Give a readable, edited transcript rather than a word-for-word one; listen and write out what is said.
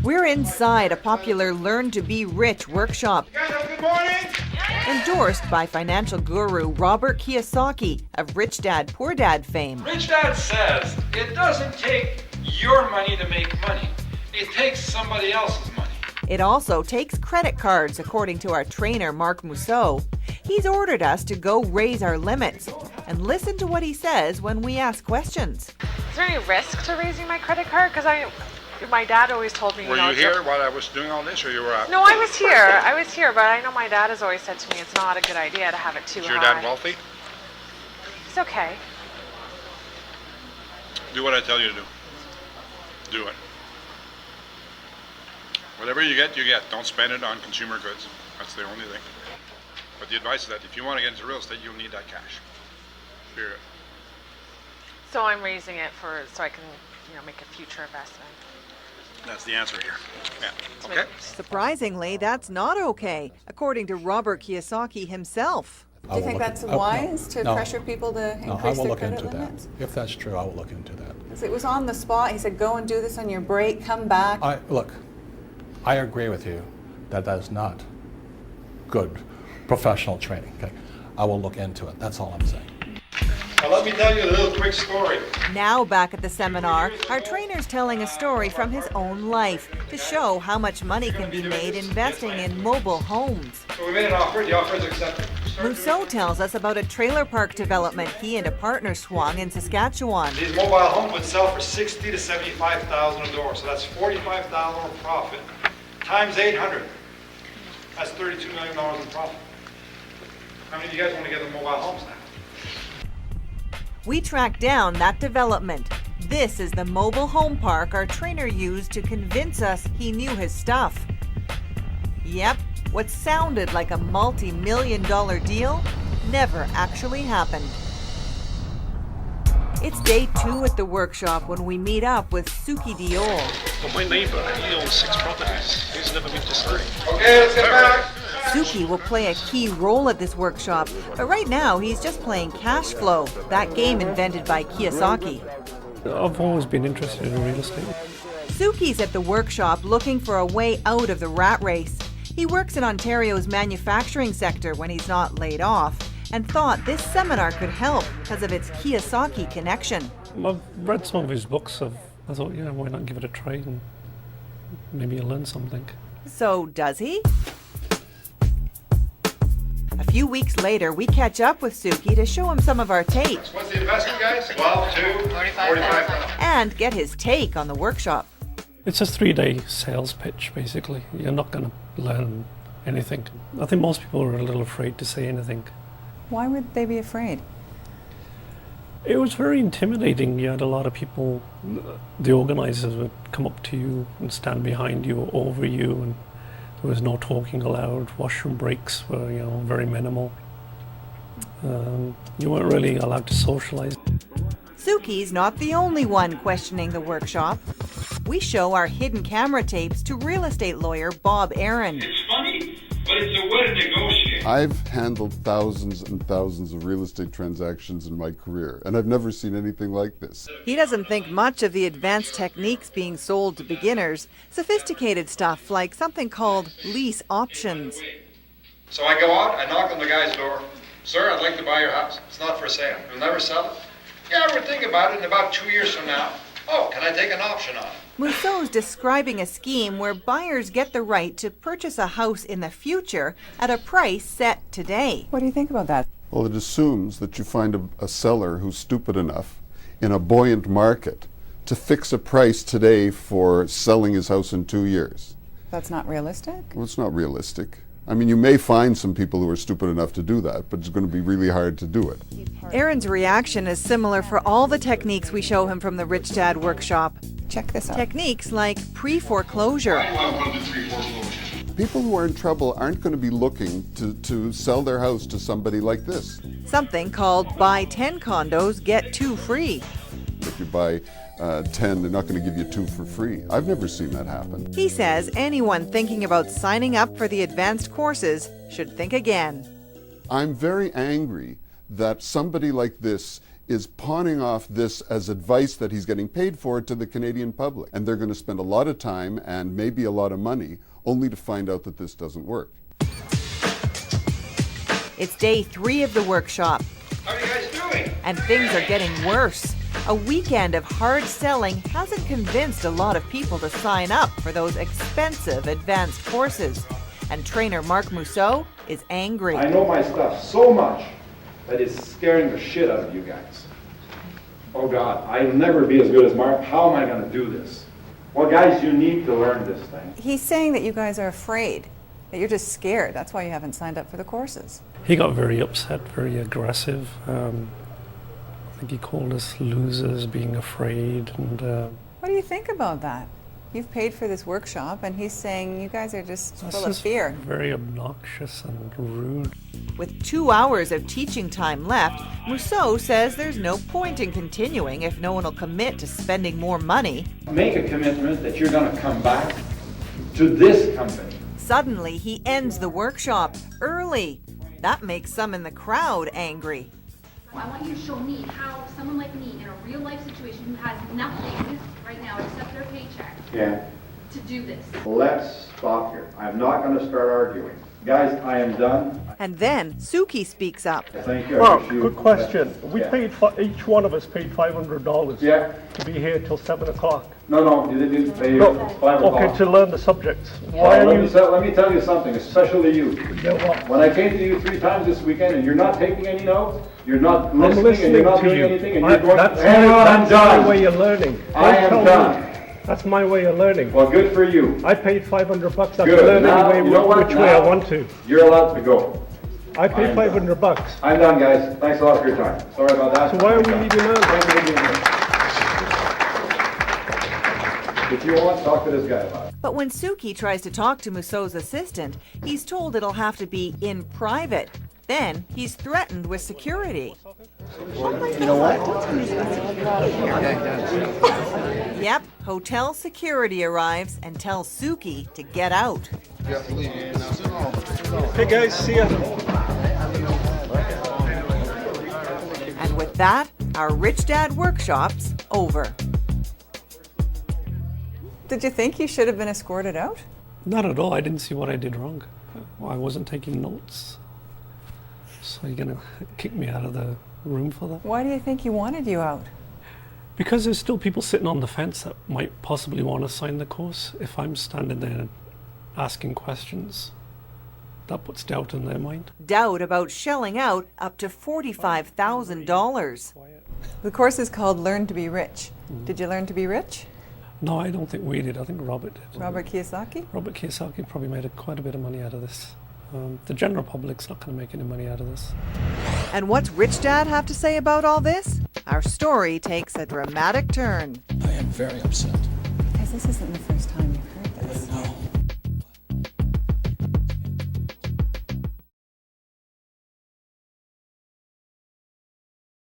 We're inside a popular Learn to Be Rich workshop. You guys have a good morning? Endorsed by financial guru Robert Kiyosaki of Rich Dad, Poor Dad fame. Rich Dad says it doesn't take your money to make money. It takes somebody else's money. It also takes credit cards, according to our trainer, Mark Mousseau. He's ordered us to go raise our limits and listen to what he says when we ask questions. Is there any risk to raising my credit card? Because my dad always told me, Were you here while I was doing all this, or you were out? No, I was here, but I know my dad has always said to me it's not a good idea to have it too high. Is your dad wealthy? It's okay. Do what I tell you to do. Do it. Whatever you get, you get. Don't spend it on consumer goods. That's the only thing. But the advice is that if you want to get into real estate, you'll need that cash. Period. So I'm raising it so I can, make a future investment. That's the answer here. Yeah. Okay? Surprisingly, that's not okay, according to Robert Kiyosaki himself. Do you think that's wise to pressure people to increase I will their look credit into limits? that. If that's true, I will look into that. Because it was on the spot. He said, go and do this on your break, come back. I agree with you that is not good professional training. Okay? I will look into it. That's all I'm saying. Now let me tell you a little quick story. Now back at the seminar, our trainer's telling a story from his own life to show how much money can be made investing in mobile homes. So we made an offer. The offer is accepted. Mousseau tells us about a trailer park development he and a partner swung in Saskatchewan. These mobile homes would sell for $60,000 to $75,000 a door. So that's $45 profit times 800. That's $32 million in profit. How many of you guys want to get the mobile homes now? We tracked down that development. This is the mobile home park our trainer used to convince us he knew his stuff. Yep, what sounded like a multi-million-dollar deal never actually happened. It's day 2 at the workshop when we meet up with Suki Diol. Well, my neighbour, he owns 6 properties. He's never been to stay. Okay, let's get back. Suki will play a key role at this workshop, but right now he's just playing cash flow, that game invented by Kiyosaki. I've always been interested in real estate. Suki's at the workshop looking for a way out of the rat race. He works in Ontario's manufacturing sector when he's not laid off, and thought this seminar could help because of its Kiyosaki connection. I've read some of his books. I thought, why not give it a try and maybe I'll learn something. So does he? A few weeks later, we catch up with Suki to show him some of our tape. What's the investment, guys? 12, 2, 45. And get his take on the workshop. It's a 3-day sales pitch, basically. You're not going to learn anything. I think most people are a little afraid to say anything. Why would they be afraid? It was very intimidating. You had a lot of people, the organizers would come up to you and stand behind you or over you, and there was no talking allowed. Washroom breaks were, very minimal. You weren't really allowed to socialize. Suki's not the only one questioning the workshop. We show our hidden camera tapes to real estate lawyer Bob Aaron. It's funny, but it's a way to negotiate. I've handled thousands and thousands of real estate transactions in my career, and I've never seen anything like this. He doesn't think much of the advanced techniques being sold to beginners, sophisticated stuff like something called lease options. So I go out, I knock on the guy's door. Sir, I'd like to buy your house. It's not for sale. You'll never sell it? Yeah, we're thinking about it in about 2 years from now. Oh, can I take an option on it? Mousseau's describing a scheme where buyers get the right to purchase a house in the future at a price set today. What do you think about that? Well, it assumes that you find a seller who's stupid enough in a buoyant market to fix a price today for selling his house in 2 years. That's not realistic? Well, it's not realistic. I mean, you may find some people who are stupid enough to do that, but it's going to be really hard to do it. Aaron's reaction is similar for all the techniques we show him from the Rich Dad workshop. Check this out. Techniques like pre-foreclosure. People who are in trouble aren't going to be looking to sell their house to somebody like this. Something called buy 10 condos, get 2 free. If you buy 10, they're not going to give you 2 for free. I've never seen that happen. He says anyone thinking about signing up for the advanced courses should think again. I'm very angry that somebody like this is pawning off this as advice that he's getting paid for to the Canadian public. And they're going to spend a lot of time and maybe a lot of money only to find out that this doesn't work. It's day 3 of the workshop, How are you guys doing? and things are getting worse. A weekend of hard selling hasn't convinced a lot of people to sign up for those expensive advanced courses. And trainer Mark Mousseau is angry. I know my stuff so much that it's scaring the shit out of you guys. Oh God, I'll never be as good as Mark. How am I going to do this? Well, guys, you need to learn this thing. He's saying that you guys are afraid, that you're just scared. That's why you haven't signed up for the courses. He got very upset, very aggressive. I think he called us losers, being afraid, and What do you think about that? You've paid for this workshop, and he's saying you guys are just that's full of just fear. very obnoxious and rude. With 2 hours of teaching time left, Mousseau says there's no point in continuing if no one will commit to spending more money. Make a commitment that you're going to come back to this company. Suddenly, he ends the workshop early. That makes some in the crowd angry. I want you to show me how someone like me in a real life situation who has nothing right now except their paycheck Yeah. to do this. Let's stop here. I'm not going to start arguing. Guys, I am done. And then Suki speaks up. Thank you. I Mark, wish you good the question. best. We Yeah. paid, each one of us paid $500 Yeah. to be here till 7 o'clock. No, you didn't pay No, 5 o'clock. okay, to learn the subjects. Why are let, you... me let me tell you something, especially you. Yeah, what? When I came to you 3 times this weekend and you're not taking any notes, you're not I'm listening, and listening you're not to doing you. anything, and you're going, That's hang on, I'm that's my done. way of learning. I Don't am tell done. me. That's my way of learning. Well, good for you. I paid $500. I Good. can learn Now, any way, you know what? which way I Now, want to. You're allowed to go. I paid I'm $500. I'm done, guys. Thanks a lot for your time. Sorry about that. So why are we I'm leaving done. early? Thank you for being here. If you want, talk to this guy about it. But when Suki tries to talk to Mousseau's assistant, he's told it'll have to be in private. Then he's threatened with security. Yep, hotel security arrives and tells Suki to get out. Hey guys, see ya. And with that, our Rich Dad workshop's over. Did you think you should have been escorted out? Not at all. I didn't see what I did wrong. I wasn't taking notes. So you're going to kick me out of the room for that? Why do you think he wanted you out? Because there's still people sitting on the fence that might possibly want to sign the course. If I'm standing there asking questions, that puts doubt in their mind. Doubt about shelling out up to $45,000. The course is called Learn to be Rich. Did you learn to be rich? No, I don't think we did. I think Robert did. Robert Kiyosaki? Robert Kiyosaki probably made quite a bit of money out of this. The general public's not going to make any money out of this. And what's Rich Dad have to say about all this? Our story takes a dramatic turn. I am very upset. Because this isn't the first time you've heard this. No.